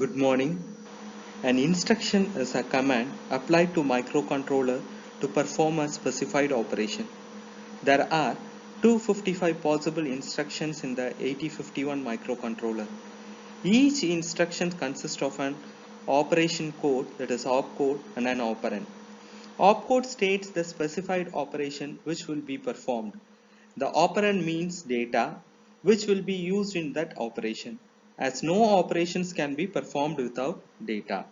Good morning. An instruction is a command applied to microcontroller to perform a specified operation. There are 255 possible instructions in the 8051 microcontroller. Each instruction consists of an operation code, that is opcode, and an operand. Opcode states the specified operation which will be performed. The operand means data which will be used in that operation, as no operations can be performed without data.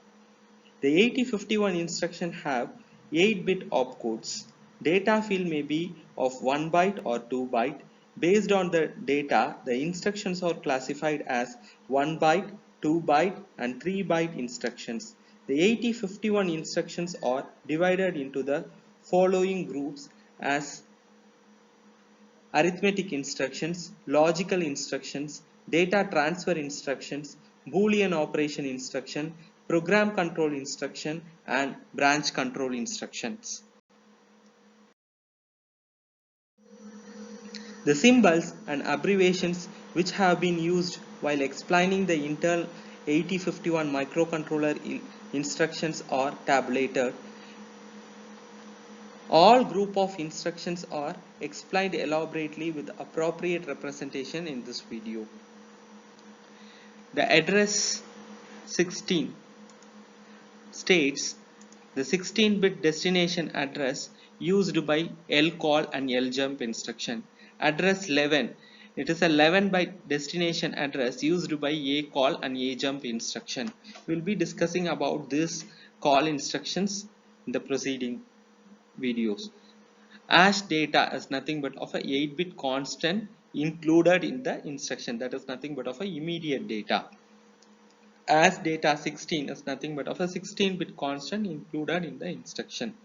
The 8051 instruction have 8-bit opcodes. Data field may be of 1 byte or 2 byte. Based on the data, the instructions are classified as 1 byte, 2 byte and 3 byte instructions. The 8051 instructions are divided into the following groups as arithmetic instructions, logical instructions, data transfer instructions, Boolean operation instruction, program control instruction, and branch control instructions. The symbols and abbreviations which have been used while explaining the Intel 8051 microcontroller instructions are tabulated. All group of instructions are explained elaborately with appropriate representation in this video. The address 16 states the 16-bit destination address used by LCall and LJump instruction. Address 11, it is a 11-byte destination address used by ACall and AJump instruction. We will be discussing about this call instructions in the preceding videos. Hash data is nothing but of a 8-bit constant included in the instruction, that is nothing but of a immediate data. As data 16 is nothing but of a 16-bit constant included in the instruction.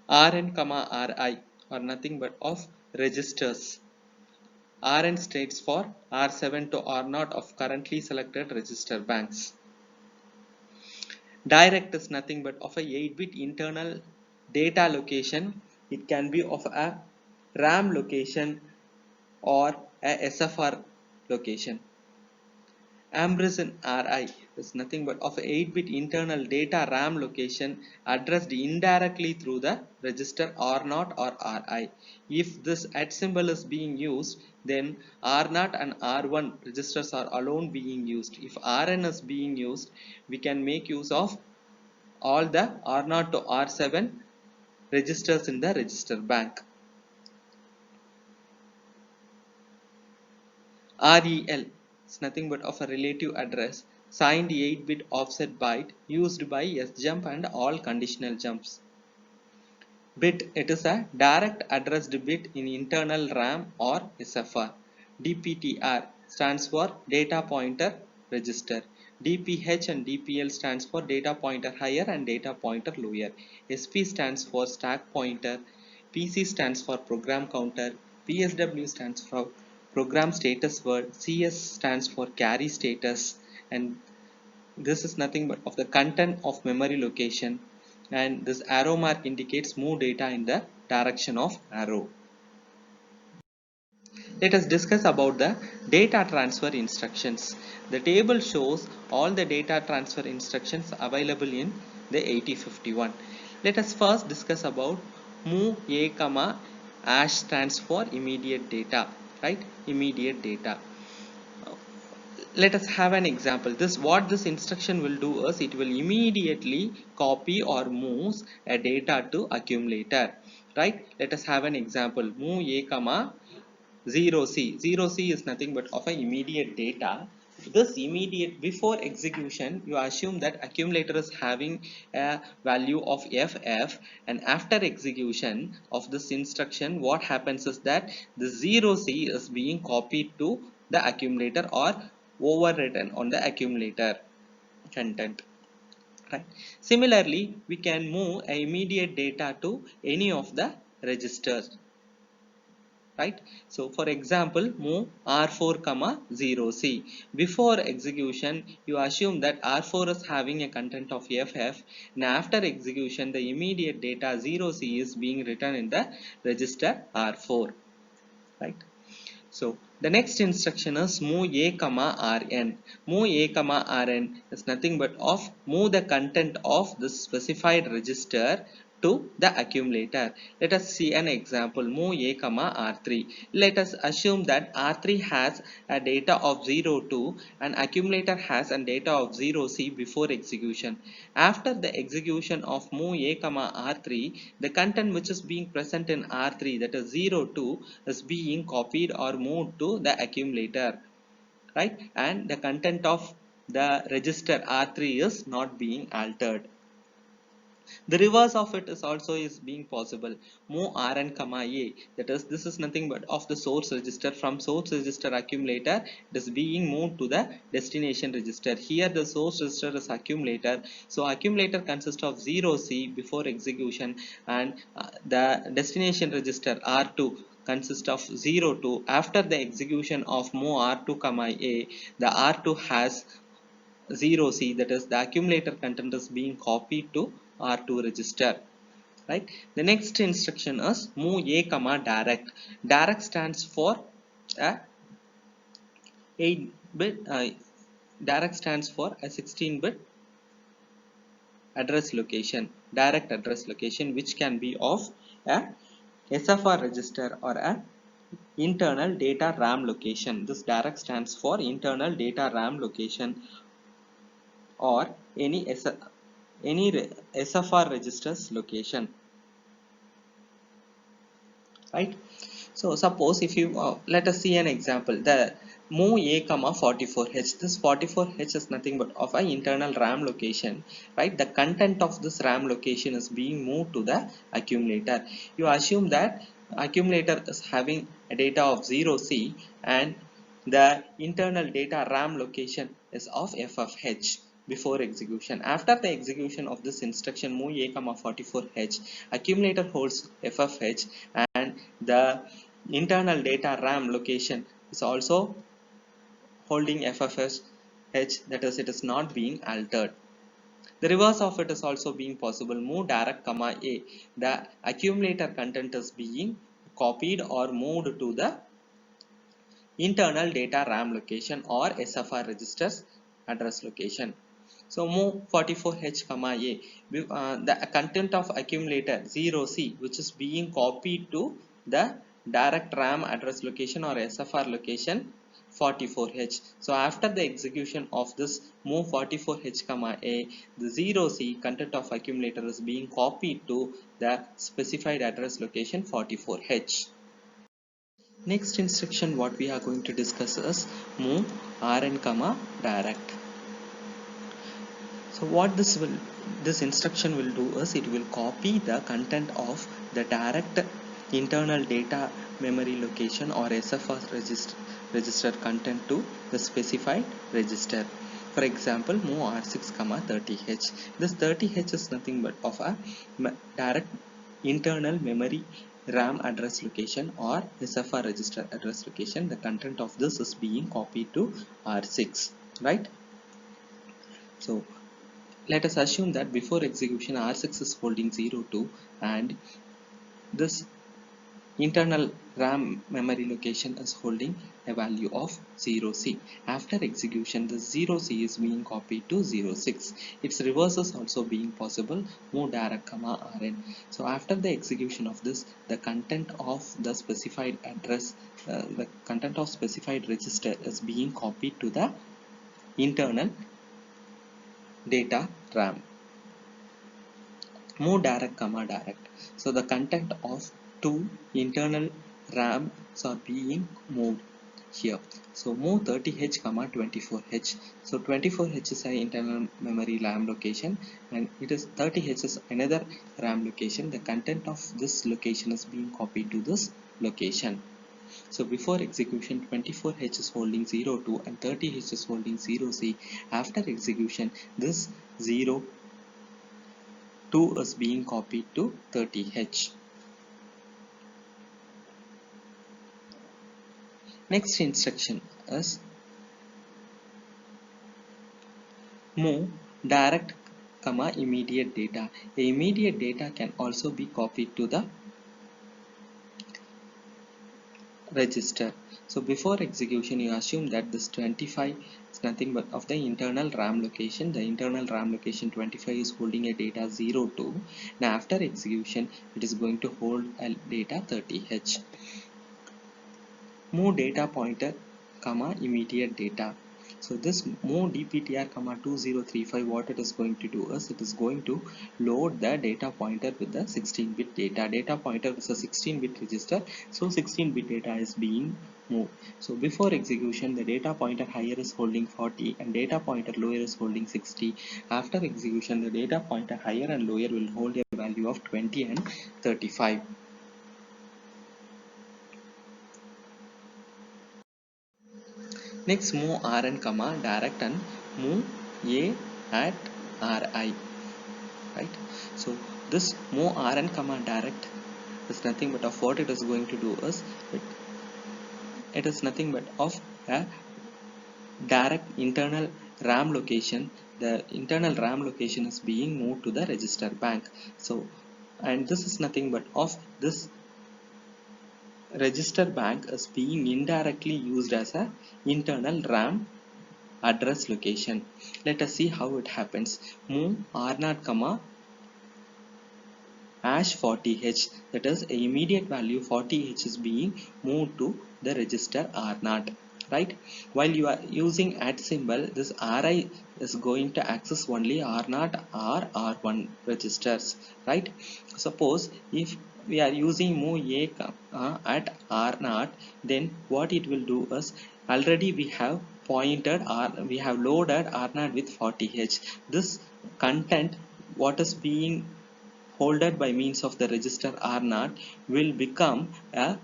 Rn, Ri are nothing but of registers. Rn stands for R7 to R0 of currently selected register banks. Direct is nothing but of a 8-bit internal data location. It can be of a RAM location or a SFR location. Ampersand Ri is nothing but of 8-bit internal data RAM location addressed indirectly through the register R0 or Ri. If this at symbol is being used, then R0 and R1 registers are alone being used. If Rn is being used, we can make use of all the R0 to R7 registers in the register bank. REL is nothing but of a relative address, signed 8-bit offset byte used by sjump and all conditional jumps. Bit, it is a direct addressed bit in internal RAM or SFR. DPTR stands for data pointer register. DPH and DPL stands for data pointer higher and data pointer lower. SP stands for stack pointer. PC stands for program counter. PSW stands for program status word. CS stands for carry status, and this is nothing but of the content of memory location, and this arrow mark indicates move data in the direction of arrow. Let us discuss about the data transfer instructions. The table shows all the data transfer instructions available in the 8051. Let us first discuss about move a comma hash stands for immediate data, right? Immediate data. Let us have an example. What this instruction will do is it will immediately copy or moves a data to accumulator, right? Let us have an example. Move a comma 0c. 0c is nothing but of a immediate data. This immediate, before execution, you assume that accumulator is having a value of ff, and after execution of this instruction, what happens is that the 0c is being copied to the accumulator or overwritten on the accumulator content, right? Similarly, we can move a immediate data to any of the registers, right? So for example, move R4 comma 0c. Before execution, you assume that R4 is having a content of ff, and after execution the immediate data 0c is being written in the register R4, right? So The next instruction is move a comma rn. Move a comma rn is nothing but of move the content of the specified register to the accumulator. Let us see an example. Move a comma r3. Let us assume that r3 has a data of 0 to and accumulator has a data of 0c before execution. After the execution of move a comma r3, the content which is being present in r3, that is 0 to, is being copied or moved to the accumulator, right? And the content of the register r3 is not being altered. The reverse of it is also is being possible. Move rn comma a, that is, this is nothing but of the source register. From source register accumulator, it is being moved to the destination register. Here the source register is accumulator, so accumulator consists of 0c before execution, and the destination register r2 consists of 0 to. After the execution of move r2 comma a, the r2 has 0c, that is, the accumulator content is being copied to r2 register, right? The next instruction is move a comma direct. Direct stands for a 8 bit direct stands for a 16-bit address location, direct address location, which can be of a SFR register or a internal data RAM location. This direct stands for internal data RAM location or any SFR registers location, right? So suppose if you let us see an example. The move a comma 44h, this 44h is nothing but of an internal RAM location, right? The content of this RAM location is being moved to the accumulator. You assume that accumulator is having a data of 0c and the internal data RAM location is of ffh before execution. After the execution of this instruction move a comma 44h, accumulator holds ffh and the internal data RAM location is also holding ffh, that is, it is not being altered. The reverse of it is also being possible. Move direct comma a, the accumulator content is being copied or moved to the internal data RAM location or SFR registers address location. So move 44h comma a, the content of accumulator 0c, which is being copied to the direct RAM address location or SFR location 44h. So after the execution of this move 44h comma a, the 0c content of accumulator is being copied to the specified address location 44h. Next instruction what we are going to discuss is move rn comma direct. So what this instruction will do is it will copy the content of the direct internal data memory location or SFR register content to the specified register. For example, move r6 comma 30h. This 30h is nothing but of a direct internal memory RAM address location or SFR register address location. The content of this is being copied to R6, right? So let us assume that before execution R6 is holding 02 and this internal RAM memory location is holding a value of 0c. After execution, the 0c is being copied to 06. Its reverse is also being possible. Move direct comma rn. So after the execution of this, the content of the specified address, the content of specified register is being copied to the internal data RAM. Move direct comma direct. So the content of two internal RAMs are being moved here. So move 30h comma 24h. So 24h is an internal memory RAM location and it is 30h is another RAM location. The content of this location is being copied to this location. So before execution 24h is holding 02 and 30h is holding 0c. After execution this 02 is being copied to 30h. Next instruction is move direct comma immediate data. The immediate data can also be copied to the register. So before execution you assume that this 25 is nothing but of the internal RAM location. The internal RAM location 25 is holding a data 02. Now after execution it is going to hold a data 30H. Move data pointer comma immediate data. So this move dptr comma 2035, what it is going to do is it is going to load the data pointer with the 16-bit data. Data pointer is a 16-bit register, so 16-bit data is being moved. So before execution the data pointer higher is holding 40 and data pointer lower is holding 60. After execution the data pointer higher and lower will hold a value of 20 and 35. Next move Rn comma direct and move A at Ri, right? So this move Rn comma direct is nothing but of what it is going to do is it is nothing but of a direct internal RAM location. The internal RAM location is being moved to the register bank. So and this is nothing but of this register bank is being indirectly used as a internal RAM address location. Let us see how it happens. Move R0 comma hash 40H, that is a immediate value 40H is being moved to the register R0, right? While you are using at symbol, this RI is going to access only R0 or R1 registers, right? Suppose if we are using move A at R0, then what it will do is already we have pointed or we have loaded R0 with 40H. This content what is being holded by means of the register R0 will become a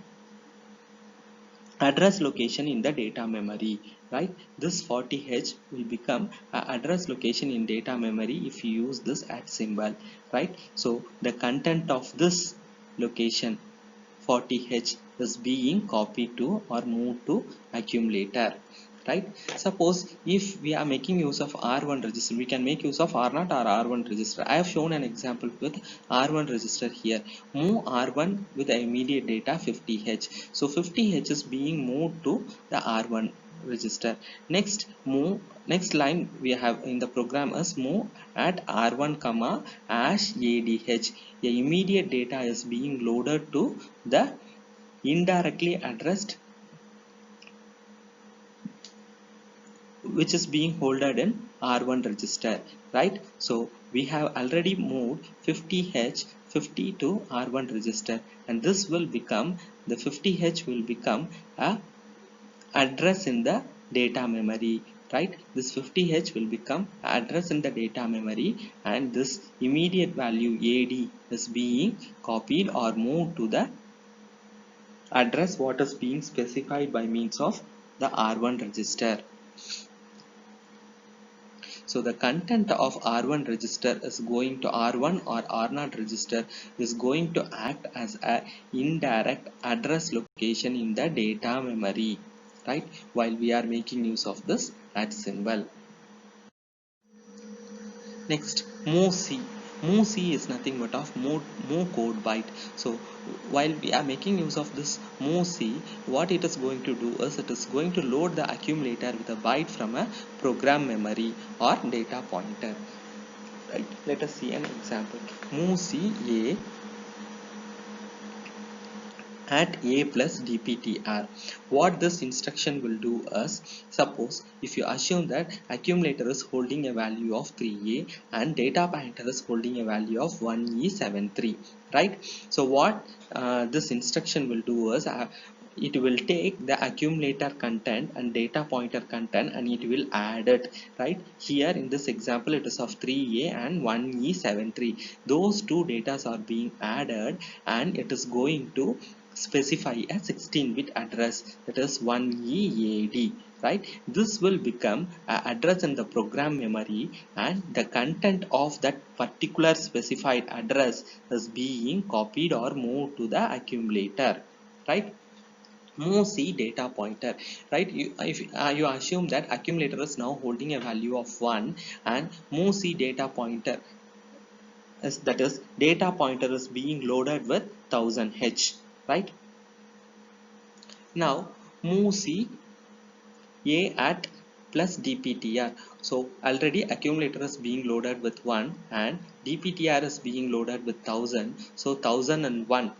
address location in the data memory, right? This 40H will become a address location in data memory if you use this at symbol, right? So the content of this location 40H is being copied to or moved to accumulator, right? Suppose if we are making use of R1 register, we can make use of R0 or R1 register. I have shown an example with R1 register here. Move R1 with the immediate data 50H. So 50H is being moved to the R1 register. Next line we have in the program is move at R1 comma hash ADH. The immediate data is being loaded to the indirectly addressed which is being holded in R1 register, right? So we have already moved 50H 50 to R1 register, and this will become the 50H will become a address in the data memory, right? This 50H will become address in the data memory, and this immediate value AD is being copied or moved to the address what is being specified by means of the R1 register. So the content of R1 register is going to R1 or R0 register is going to act as a indirect address location in the data memory, right? While we are making use of this at symbol. Next, move C. Move C is nothing but of move code byte. So while we are making use of this move C, what it is going to do is it is going to load the accumulator with a byte from a program memory or data pointer. Right? Let us see an example. Move C A at A plus dptr. What this instruction will do is, suppose if you assume that accumulator is holding a value of 3A and data pointer is holding a value of 1E73, right? So what this instruction will do is it will take the accumulator content and data pointer content and it will add it, right? Here in this example it is of 3A and 1E73. Those two datas are being added and it is going to specify a 16-bit address, that is 1EAD, right? This will become an address in the program memory and the content of that particular specified address is being copied or moved to the accumulator, right? Move C data pointer, right? If you assume that accumulator is now holding a value of 1 and move C data pointer is, that is data pointer is being loaded with 1000H, right? Now move C A at plus dptr. So already accumulator is being loaded with 1 and dptr is being loaded with 1000. So 1001,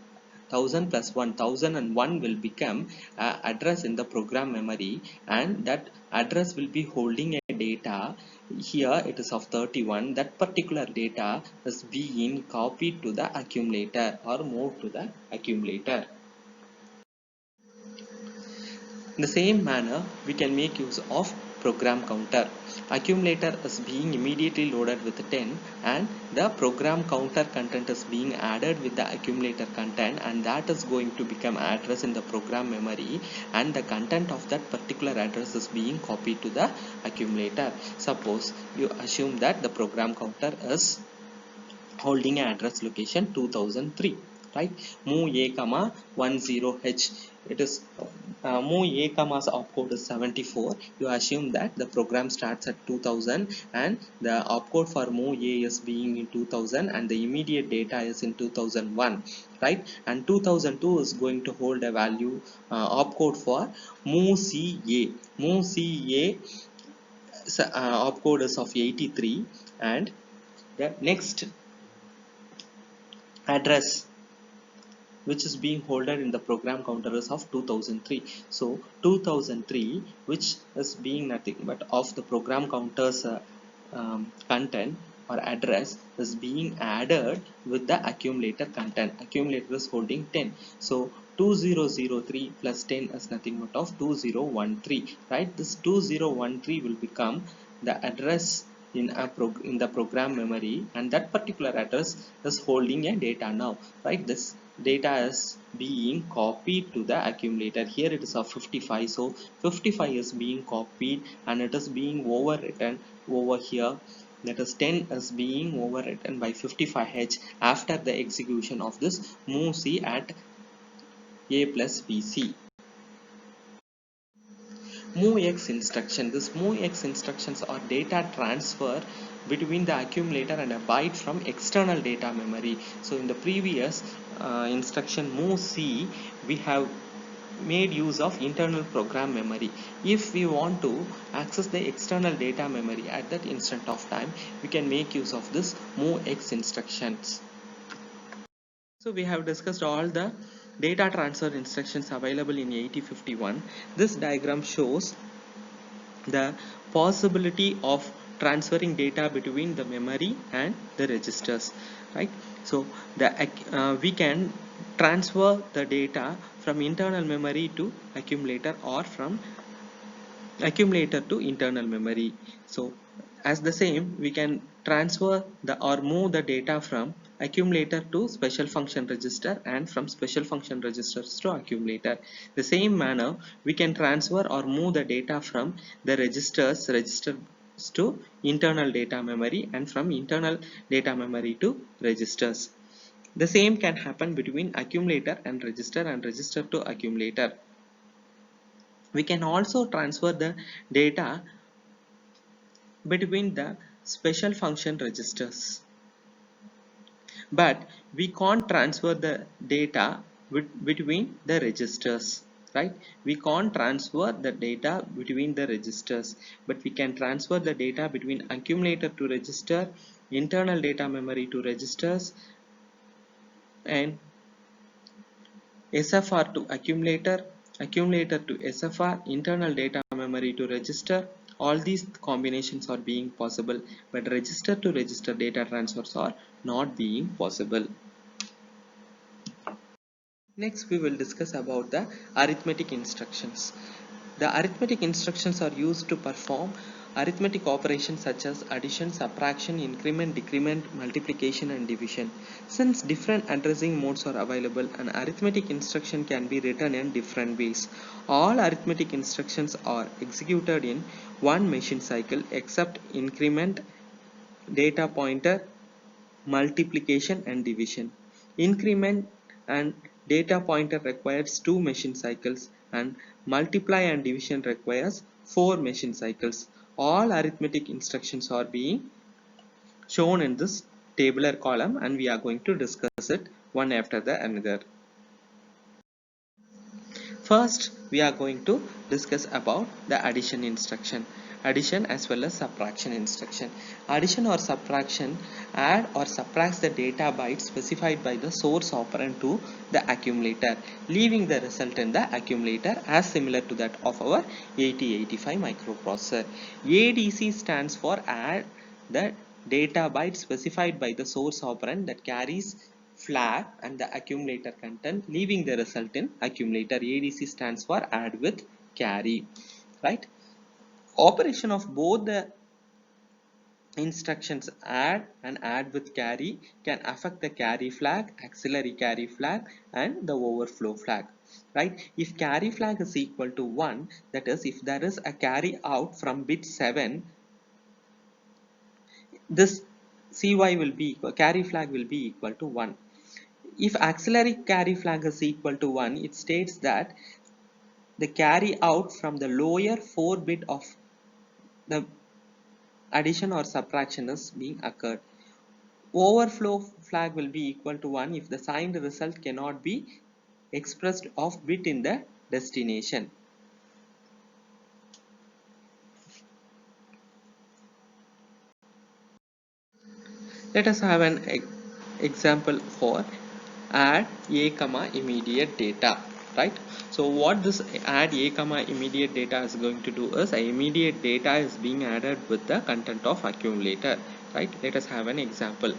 1000 plus 1, 1001 will become address in the program memory, and that address will be holding a data. Here it is of 31. That particular data is being copied to the accumulator or moved to the accumulator. In the same manner, we can make use of program counter. Accumulator is being immediately loaded with 10 and the program counter content is being added with the accumulator content, and that is going to become address in the program memory, and the content of that particular address is being copied to the accumulator. Suppose you assume that the program counter is holding an address location 2003, right? Move a comma 10h, it is move a comma's opcode is 74. You assume that the program starts at 2000 and the opcode for move a is being in 2000 and the immediate data is in 2001, right? And 2002 is going to hold a value opcode for move ca. Move ca opcode is of 83, and the next address which is being holded in the program counter is of 2003. So 2003, which is being nothing but of the program counter's content or address, is being added with the accumulator content. Accumulator is holding 10. So 2003 plus 10 is nothing but of 2013, right? This 2013 will become the address in the program memory, and that particular address is holding a data now, right? This data is being copied to the accumulator. Here it is of 55, so 55 is being copied and it is being overwritten over here. That is 10 is being overwritten by 55h after the execution of this move C at a plus bc. MoveX instruction. This MoveX instructions are data transfer between the accumulator and a byte from external data memory. So in the previous instruction move C, we have made use of internal program memory. If we want to access the external data memory at that instant of time, we can make use of this MoveX instructions. So we have discussed all the data transfer instructions available in 8051. This diagram shows the possibility of transferring data between the memory and the registers, right? So we can transfer the data from internal memory to accumulator or from accumulator to internal memory. So as the same, we can transfer or move the data from accumulator to special function register and from special function registers to accumulator. The same manner, we can transfer or move the data from the registers to internal data memory and from internal data memory to registers. The same can happen between accumulator and register to accumulator. We can also transfer the data between the special function registers, but we can't transfer the data between the registers, right? We can't transfer the data between the registers, but we can transfer the data between accumulator to register, internal data memory to registers, and SFR to accumulator, accumulator to SFR, internal data memory to register. All these combinations are being possible, but register to register data transfers are not being possible. Next, we will discuss about the arithmetic instructions. The arithmetic instructions are used to perform arithmetic operations such as addition, subtraction, increment, decrement, multiplication and division. Since different addressing modes are available, an arithmetic instruction can be written in different ways. All arithmetic instructions are executed in one machine cycle except increment, data pointer, multiplication and division. Increment and data pointer requires 2 machine cycles, and multiply and division requires 4 machine cycles. All arithmetic instructions are being shown in this tabular column, and we are going to discuss it one after the another. First, we are going to discuss about the addition instruction, addition as well as subtraction instruction. Addition or subtraction add or subtracts the data bytes specified by the source operand to the accumulator, leaving the result in the accumulator as similar to that of our 8085 microprocessor. ADC stands for add the data byte specified by the source operand that carries flag and the accumulator content, leaving the result in accumulator. ADC stands for add with carry, right? Operation of both the instructions add and add with carry can affect the carry flag, auxiliary carry flag, and the overflow flag, right? If carry flag is equal to 1, that is, if there is a carry out from bit 7, this cy will be equal, carry flag will be equal to 1. If auxiliary carry flag is equal to 1, it states that the carry out from the lower 4 bit of the addition or subtraction is being occurred. Overflow flag will be equal to 1 if the signed result cannot be expressed of bit in the destination. Let us have an example for add a comma immediate data, right? So what this add a comma immediate data is going to do is immediate data is being added with the content of accumulator, right? Let us have an example,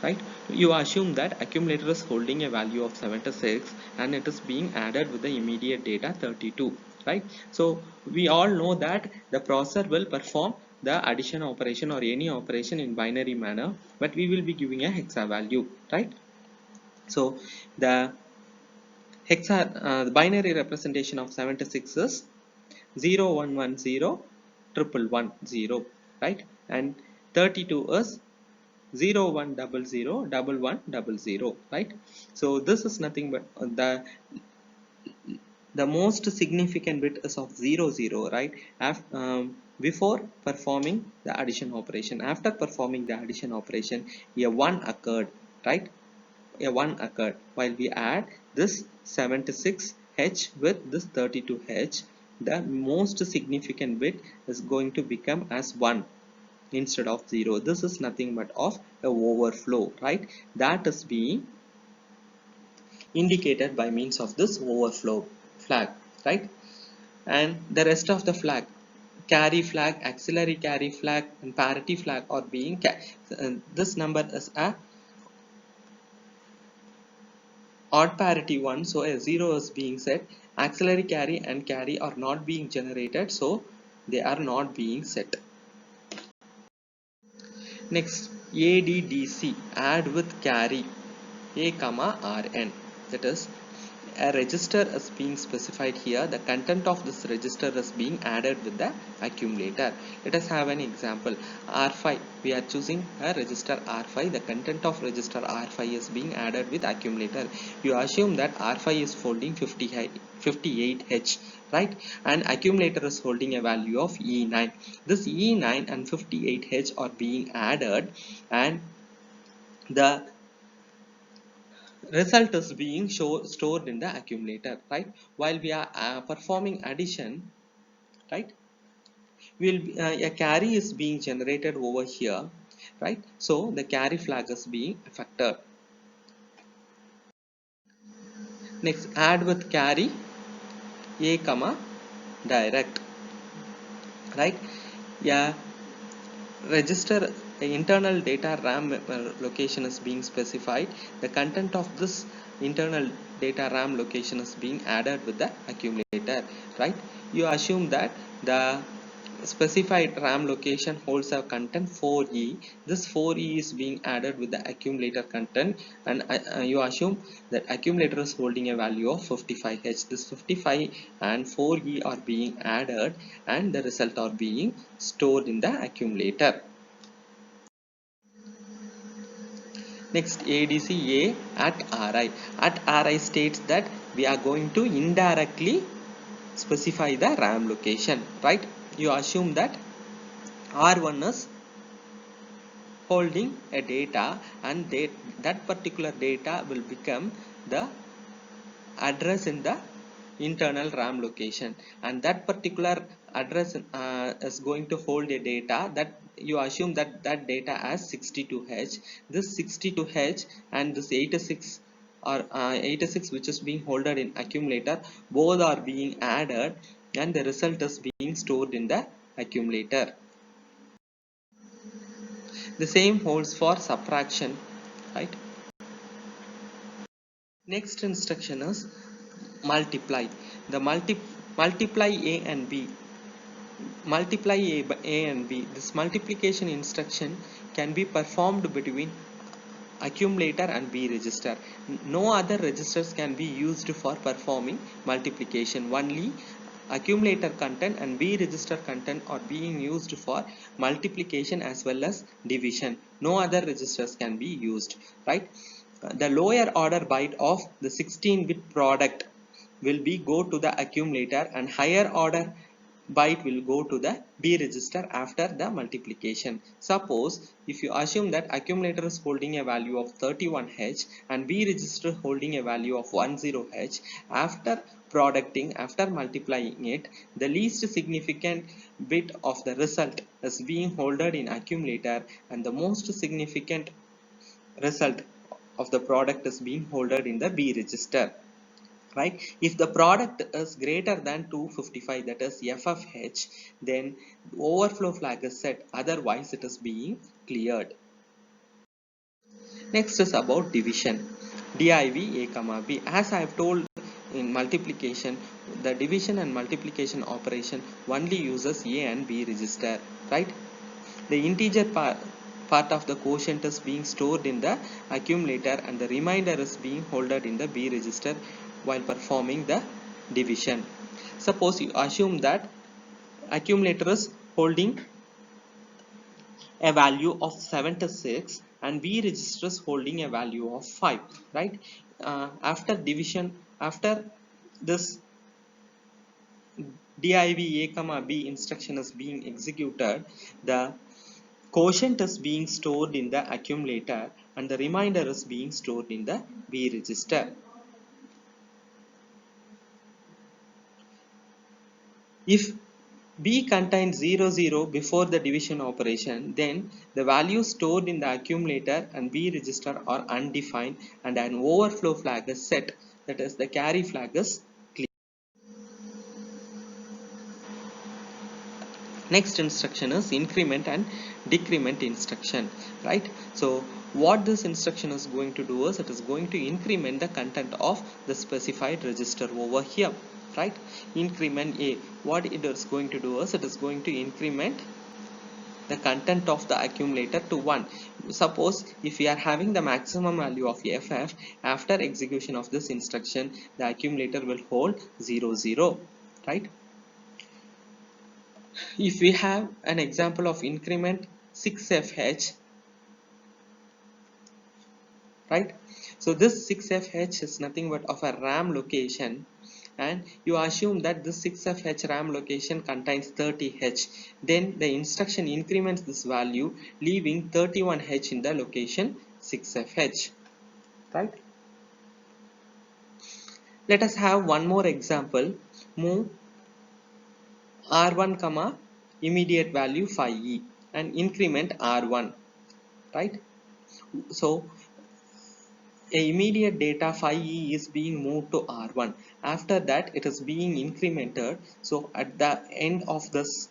right? You assume that accumulator is holding a value of 76 and it is being added with the immediate data 32, right? So we all know that the processor will perform the addition operation or any operation in binary manner, but we will be giving a hexa value, right? So the the binary representation of 76 is 0110 right? And 32 is 0100 right? So this is nothing but the most significant bit is of 00, right? Before performing the addition operation. After performing the addition operation, a 1 occurred, right? A 1 occurred. While we add this 76H with this 32H, the most significant bit is going to become as 1 instead of 0. This is nothing but of a overflow, right? That is being indicated by means of this overflow flag, right? And the rest of the flag, carry flag, auxiliary carry flag, and parity flag are being this number is a odd parity one, so a 0 is being set. Auxiliary carry and carry are not being generated, so they are not being set. Next, ADDC, add with carry a comma rn, that is, a register is being specified here. The content of this register is being added with the accumulator. Let us have an example. R5, we are choosing a register R5. The content of register R5 is being added with accumulator. You assume that R5 is holding 58H, right? And accumulator is holding a value of E9. This E9 and 58H are being added, and the result is being stored in the accumulator, right? While we are performing addition, right, a carry is being generated over here, right? So the carry flag is being affected. Next, add with carry a comma direct, right? Yeah, register internal data RAM location is being specified. The content of this internal data RAM location is being added with the accumulator, right? You assume that the specified RAM location holds a content 4E. This 4E is being added with the accumulator content, and you assume that accumulator is holding a value of 55H. This 55 and 4E are being added, and the result are being stored in the accumulator. Next, ADC A at RI. At RI states that we are going to indirectly specify the RAM location, right? You assume that R1 is holding a data, and that particular data will become the address in the internal RAM location, and that particular address is going to hold a data that you assume that that data as 62H. This 62H and this 86 or 86 which is being holded in accumulator, both are being added and the result is being stored in the accumulator. The same holds for subtraction, right? Next instruction is multiply. The multiply A and B. Multiply A and B. This multiplication instruction can be performed between accumulator and B register. No other registers can be used for performing multiplication. Only accumulator content and B register content are being used for multiplication as well as division. No other registers can be used, right? The lower order byte of the 16-bit product will be go to the accumulator, and higher order byte will go to the B register after the multiplication. Suppose if you assume that accumulator is holding a value of 31H and B register holding a value of 10H, after producting, after multiplying it, the least significant bit of the result is being holded in accumulator and the most significant result of the product is being holded in the B register. Right? If the product is greater than 255, that is f of h, then overflow flag is set, otherwise it is being cleared. Next is about division. Div a comma b. As I have told in multiplication, the division and multiplication operation only uses a and b register, right? The integer part of the quotient is being stored in the accumulator and the remainder is being held in the B register while performing the division. Suppose you assume that accumulator is holding a value of 76 and B register is holding a value of 5, right? After division, after this div a comma b instruction is being executed, the quotient is being stored in the accumulator and the remainder is being stored in the B register. If B contains 00 before the division operation, then the values stored in the accumulator and B register are undefined and an overflow flag is set, that is the carry flag is clear. Next instruction is increment and decrement instruction, right? So what this instruction is going to do is it is going to increment the content of the specified register over here, right? Increment A, what it is going to do is it is going to increment the content of the accumulator to 1. Suppose if we are having the maximum value of FF, after execution of this instruction the accumulator will hold 00, right? If we have an example of increment 6FH, right? So this 6FH is nothing but of a RAM location, and you assume that this 6FH RAM location contains 30H. Then the instruction increments this value, leaving 31H in the location 6FH, right? Let us have one more example. Move R1 comma immediate value 5E and increment R1, right? So a immediate data 5E is being moved to R1. After that it is being incremented. So at the end of this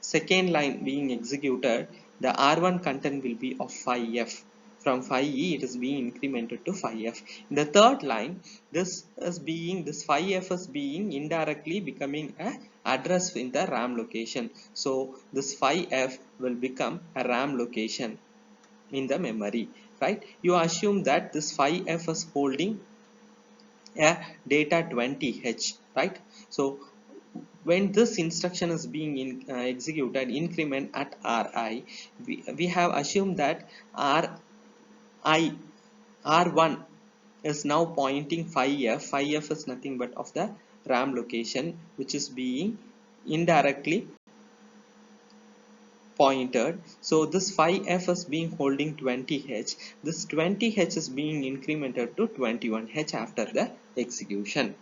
second line being executed, the R1 content will be of 5F. From 5E it is being incremented to 5F. In the third line, this 5F is being indirectly becoming a address in the RAM location. So this 5F will become a RAM location in the memory, right? You assume that this 5F is holding a data 20H, right? So when this instruction is being executed, increment at Ri, we have assumed that R1 is now pointing 5F. 5F is nothing but of the RAM location which is being indirectly pointed. So this 5F is being holding 20H. This 20H is being incremented to 21H after the execution.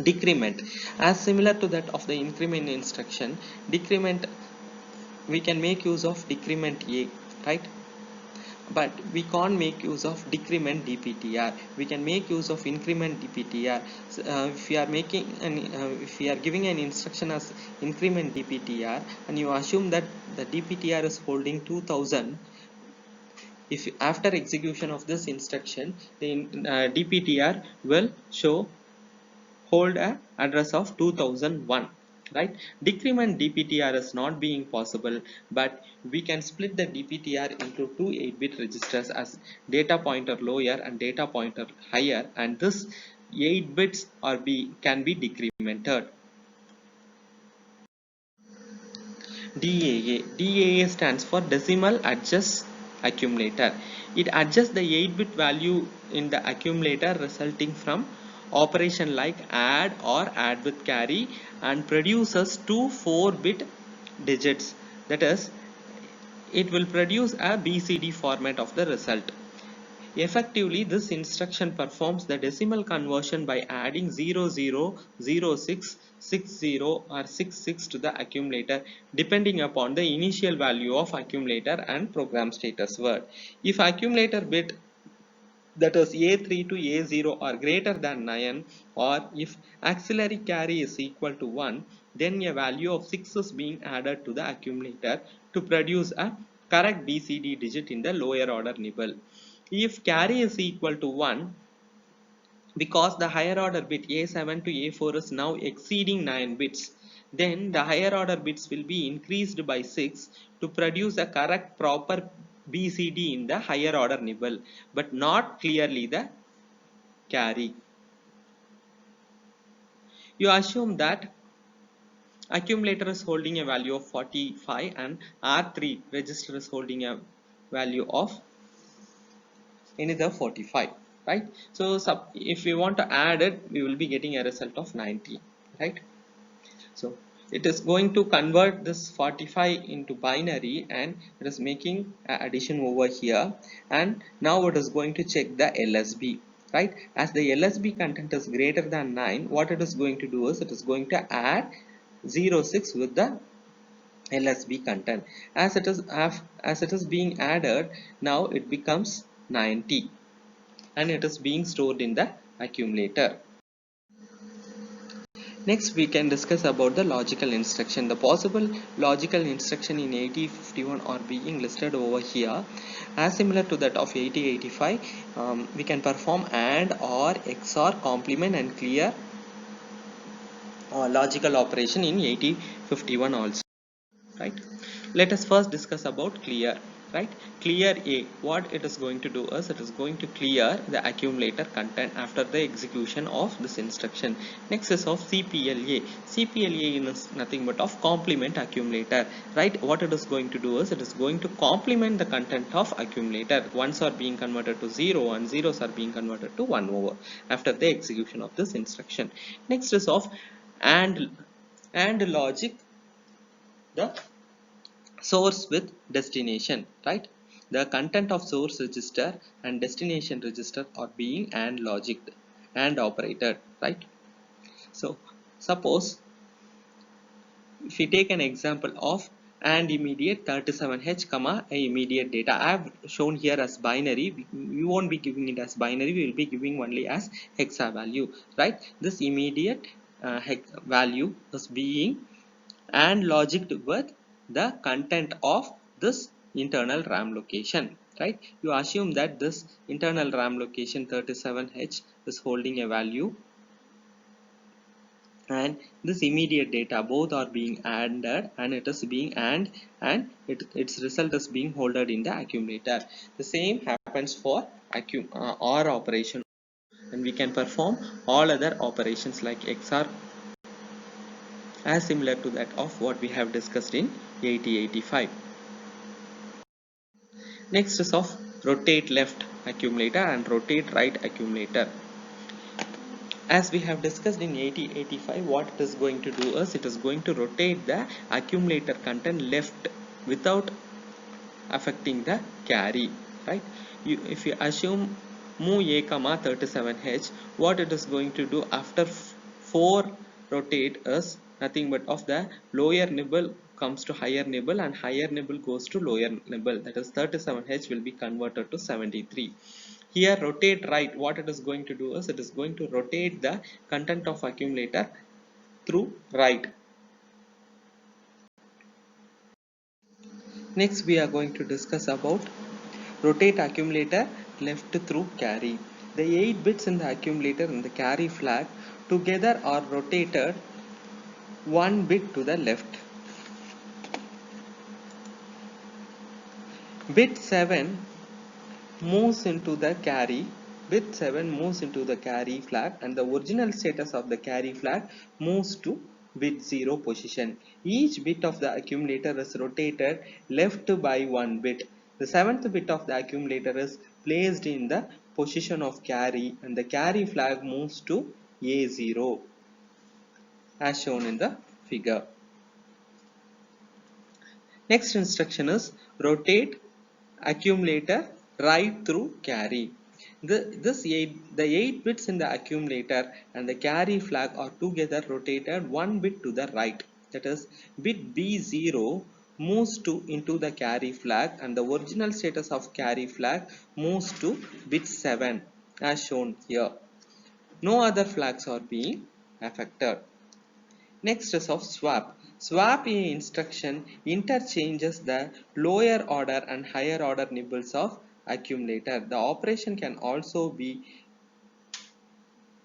Decrement, as similar to that of the increment instruction, decrement, we can make use of decrement A, right? But we can't make use of decrement dptr. We can make use of increment dptr. So, if we are making if we are giving an instruction as increment dptr and you assume that the dptr is holding 2000, if after execution of this instruction the dptr will show hold a address of 2001, right? Decrement dptr is not being possible, but we can split the dptr into two 8-bit registers as data pointer lower and data pointer higher, and this 8 bits can be decremented. DAA stands for decimal adjust accumulator. It adjusts the 8-bit value in the accumulator resulting from operation like add or add with carry and produces two 4-bit digits. That is, it will produce a BCD format of the result. Effectively, this instruction performs the decimal conversion by adding 0006, 60 or 66 to the accumulator depending upon the initial value of accumulator and program status word. If accumulator bit, that is A3 to A0 are greater than 9, or if auxiliary carry is equal to 1, then a value of 6 is being added to the accumulator to produce a correct BCD digit in the lower order nibble. If carry is equal to 1, because the higher order bit A7 to A4 is now exceeding 9 bits, then the higher order bits will be increased by 6 to produce a correct proper BCD in the higher order nibble, but not clearly the carry. You assume that accumulator is holding a value of 45 and R3 register is holding a value of another 45, right? So if we want to add it, we will be getting a result of 90, right? So it is going to convert this 45 into binary and it is making an addition over here, and now it is going to check the LSB, right? As the LSB content is greater than 9, what it is going to do is it is going to add 06 with the LSB content. As it is being added, now it becomes 90 and it is being stored in the accumulator. Next, we can discuss about the logical instruction. The possible logical instruction in 8051 are being listed over here. As similar to that of 8085, we can perform AND or XOR, complement and clear logical operation in 8051 also, right? Let us first discuss about clear. Right, clear A, what it is going to do is it is going to clear the accumulator content after the execution of this instruction. Next is of CPLA. CPLA is nothing but of complement accumulator, right? What it is going to do is it is going to complement the content of accumulator. Ones are being converted to 0 and zeros are being converted to 1 over after the execution of this instruction. Next is of and logic, the source with destination, right? The content of source register and destination register are being AND logic and operated, right? So suppose if we take an example of AND immediate 37H comma a immediate data, I have shown here as binary. We won't be giving it as binary, we will be giving only as hexa value, right? This immediate value is being AND logic with the content of this internal RAM location, right? You assume that this internal RAM location 37H is holding a value and this immediate data, both are being ANDed and it is being AND and its result is being holded in the accumulator. The same happens for OR operation, and we can perform all other operations like XOR as similar to that of what we have discussed in 8085. Next is of rotate left accumulator and rotate right accumulator. As we have discussed in 8085, what it is going to do is it is going to rotate the accumulator content left without affecting the carry, right? If you assume move A comma 37H, what it is going to do after 4 rotate is nothing but of the lower nibble comes to higher nibble and higher nibble goes to lower nibble, that is 37H will be converted to 73. Here rotate right, what it is going to do is it is going to rotate the content of accumulator through right. Next we are going to discuss about rotate accumulator left through carry. The 8 bits in the accumulator and the carry flag together are rotated 1 bit to the left. Bit 7 moves into the carry. Bit 7 moves into the carry flag and the original status of the carry flag moves to bit 0 position. Each bit of the accumulator is rotated left by 1 bit. The 7th bit of the accumulator is placed in the position of carry and the carry flag moves to A0 as shown in the figure. Next instruction is rotate accumulator right through carry. The 8 bits in the accumulator and the carry flag are together rotated 1 bit to the right. That is, bit B0 moves into the carry flag and the original status of carry flag moves to bit 7 as shown here. No other flags are being affected. Next is of swap. Swap instruction interchanges the lower order and higher order nibbles of accumulator. The operation can also be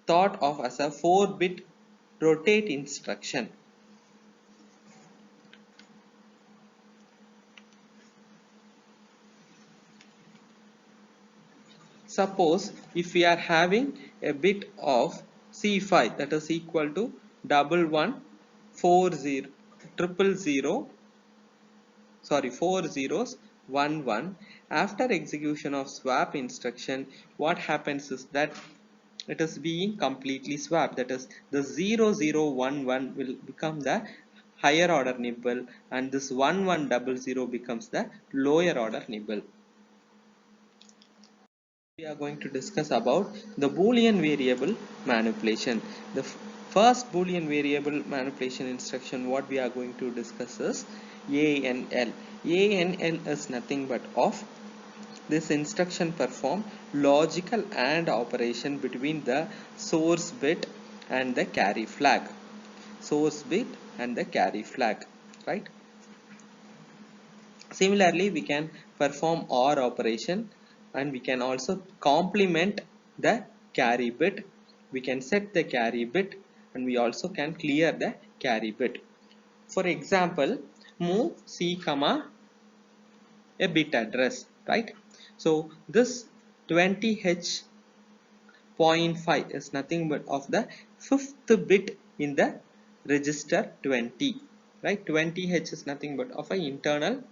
thought of as a 4-bit rotate instruction. Suppose if we are having a bit of C5 that is equal to 1140 4 zeros 1 1, after execution of swap instruction, what happens is that it is being completely swapped. That is, the 0 0 1 1 will become the higher order nibble and this 1 1 0 becomes the lower order nibble. We are going to discuss about the Boolean variable manipulation. The first Boolean variable manipulation instruction what we are going to discuss is ANL. ANL is nothing but of this instruction perform logical AND operation between the source bit and the carry flag. Source bit and the carry flag, right? Similarly, we can perform OR operation and we can also complement the carry bit. We can set the carry bit and we also can clear the carry bit. For example, move C comma a bit address, right? So this 20H.5 is nothing but of the 5th bit in the register 20, right? 20H is nothing but of an internal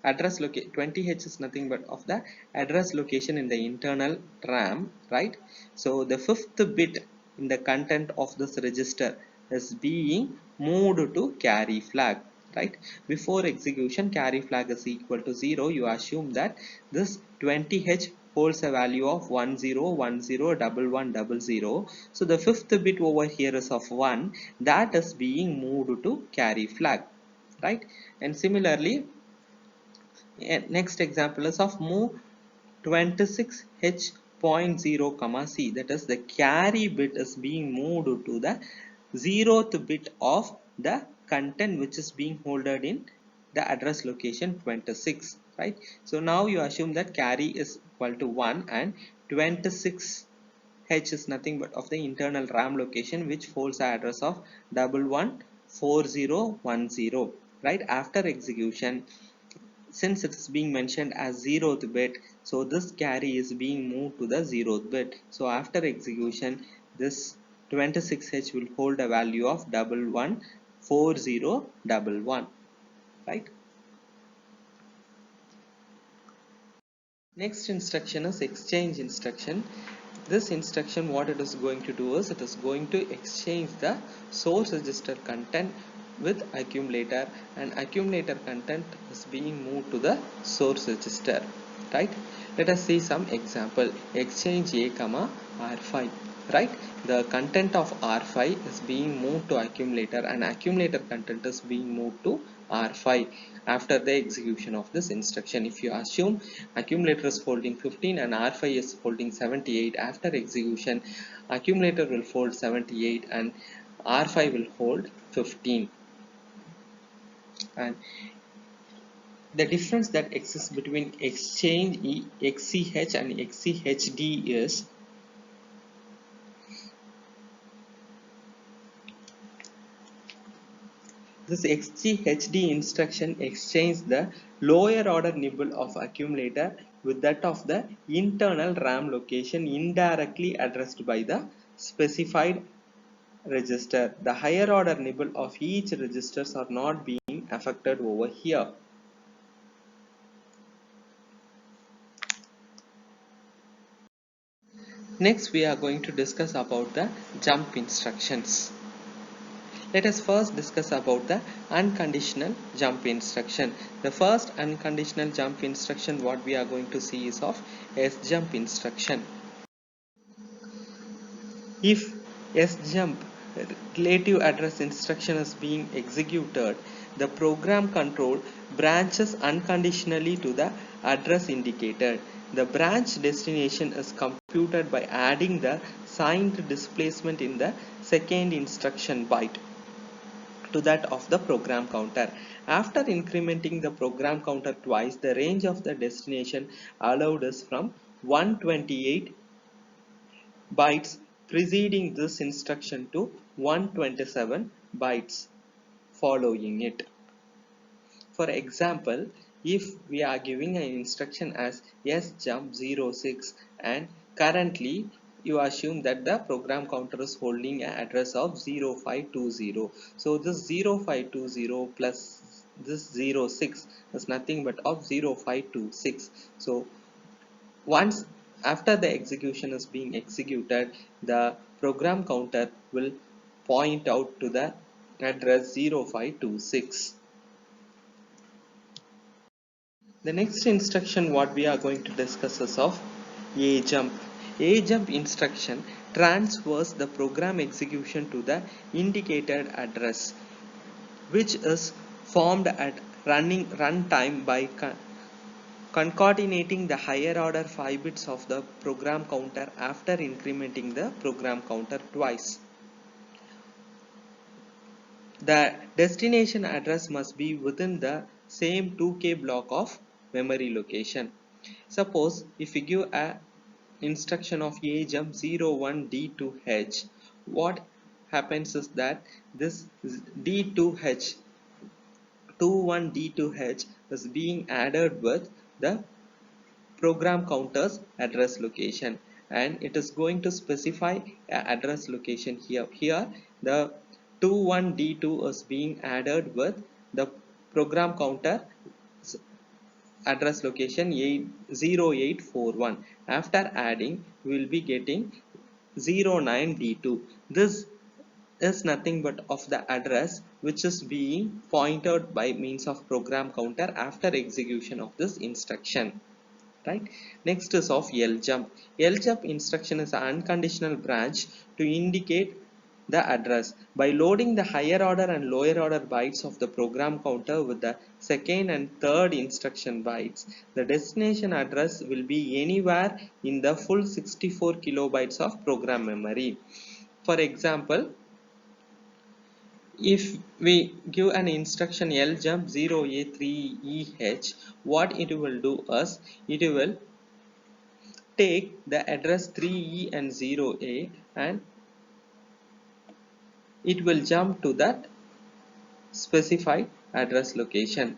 address location. 20H is nothing but of the address location in the internal RAM, right? So the 5th bit in the content of this register is being moved to carry flag, right? Before execution, carry flag is equal to 0. You assume that this 20H holds a value of 10101100. So the 5th bit over here is of 1, that is being moved to carry flag, right? And similarly, next example is of move 26H.0 comma C, that is the carry bit is being moved to the 0th bit of the content which is being holded in the address location 26, right? So now you assume that carry is equal to 1 and 26H is nothing but of the internal RAM location which holds the address of 114010, right? After execution, since it is being mentioned as 0th bit, so this carry is being moved to the 0th bit. So after execution, this 26H will hold a value of 114011, right? Next instruction is exchange instruction. This instruction, what it is going to do is it is going to exchange the source register content with accumulator, and accumulator content is being moved to the source register, right? Let us see some example. Exchange A comma R5. right? The content of R5 is being moved to accumulator and accumulator content is being moved to R5 after the execution of this instruction. If you assume accumulator is holding 15 and R5 is holding 78, after execution accumulator will hold 78 and R5 will hold 15. And the difference that exists between exchange XCH and XCHD is this XCHD instruction exchanges the lower order nibble of accumulator with that of the internal RAM location indirectly addressed by the specified register. The higher order nibble of each registers are not being affected over here. Next we are going to discuss about the jump instructions. Let us first discuss about the unconditional jump instruction. The first unconditional jump instruction what we are going to see is of sjump instruction. If sjump relative address instruction is being executed, the program control branches unconditionally to the address indicated. The branch destination is computed by adding the signed displacement in the second instruction byte to that of the program counter. After incrementing the program counter twice, the range of the destination allowed is from 128 bytes preceding this instruction to 127 bytes following it. For example, if we are giving an instruction as sjump06 and currently you assume that the program counter is holding an address of 0520. So this 0520 plus this 06 is nothing but of 0526. So once after the execution is being executed, the program counter will point out to the address 0526. The next instruction what we are going to discuss is of ajump. Ajump instruction transfers the program execution to the indicated address, which is formed at runtime by concatenating the higher order 5 bits of the program counter after incrementing the program counter twice. The destination address must be within the same 2K block of memory location. Suppose if we give a instruction of ajump 01D2H, what happens is that this D2H 21D2H is being added with the program counter's address location and it is going to specify an address location here. Here the 21D2 is being added with the program counter address location 0841. After adding we will be getting 09D2. This is nothing but of the address which is being pointed by means of program counter after execution of this instruction. Right. Next is of ljump. Ljump instruction is an unconditional branch to indicate the address. By loading the higher order and lower order bytes of the program counter with the second and third instruction bytes, the destination address will be anywhere in the full 64 kilobytes of program memory. For example, if we give an instruction ljump 0A3EH, what it will do is it will take the address 3E and 0A and it will jump to that specified address location.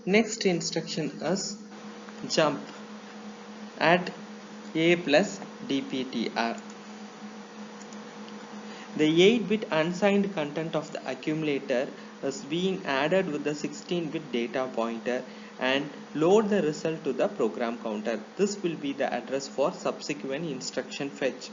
Next instruction is jump at A plus DPTR. The 8-bit unsigned content of the accumulator is being added with the 16-bit data pointer and load the result to the program counter. This will be the address for subsequent instruction fetch.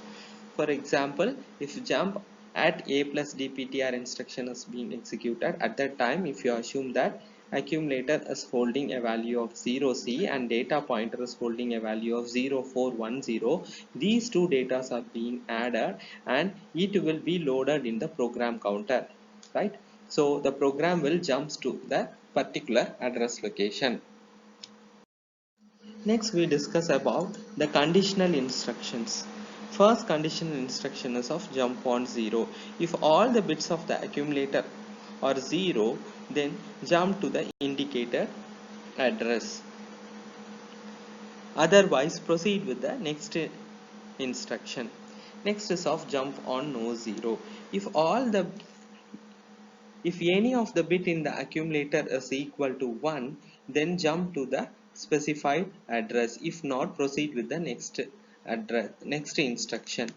For example, if jump at a plus dptr instruction is being executed, at that time if you assume that accumulator is holding a value of 0c and data pointer is holding a value of 0410, these two data are being added and it will be loaded in the program counter, right? So the program will jumps to the particular address location. Next we discuss about the conditional instructions. First conditional instruction is of jump on 0. If all the bits of the accumulator are 0, then jump to the indicated address. Otherwise proceed with the next instruction. Next is of jump on no 0. If any of the bit in the accumulator is equal to 1, then jump to the specified address. If not, proceed with the next instruction.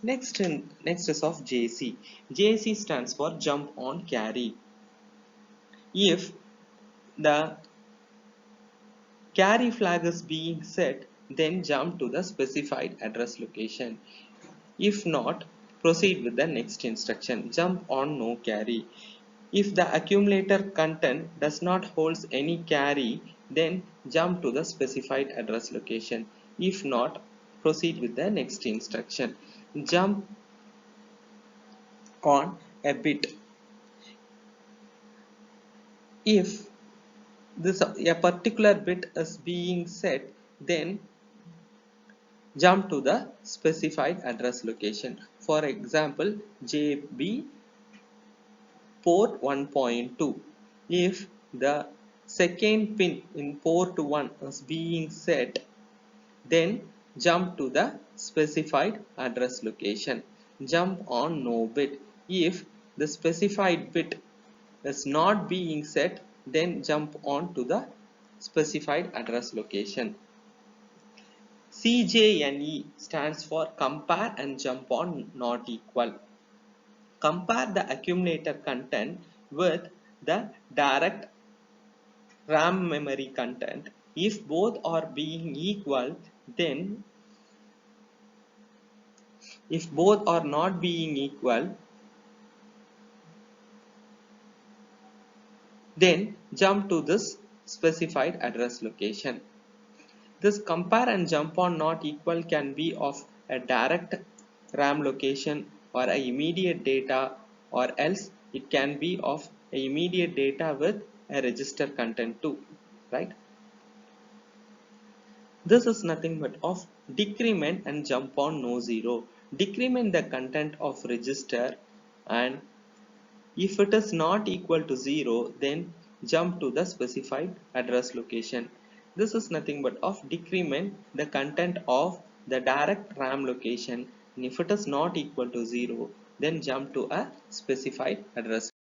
Next is of JC. JC stands for jump on carry. If the carry flag is being set, then jump to the specified address location. If not, proceed with the next instruction. Jump on no carry. If the accumulator content does not hold any carry, then jump to the specified address location. If not, proceed with the next instruction. Jump on a bit. If a particular bit is being set, then jump to the specified address location. For example, JB port 1.2. If the second pin in port 1 is being set, then jump to the specified address location. Jump on no bit. If the specified bit is not being set, then jump on to the specified address location. CJNE stands for compare and jump on not equal. Compare the accumulator content with the direct RAM memory content. If both are being equal, then if both are not being equal, then jump to this specified address location. This compare and jump on not equal can be of a direct RAM location or a immediate data, or else it can be of a immediate data with a register content too, right? This is nothing but of decrement and jump on no 0. Decrement the content of register, and if it is not equal to 0, then jump to the specified address location. This is nothing but of decrement the content of the direct RAM location, and if it is not equal to 0, then jump to a specified address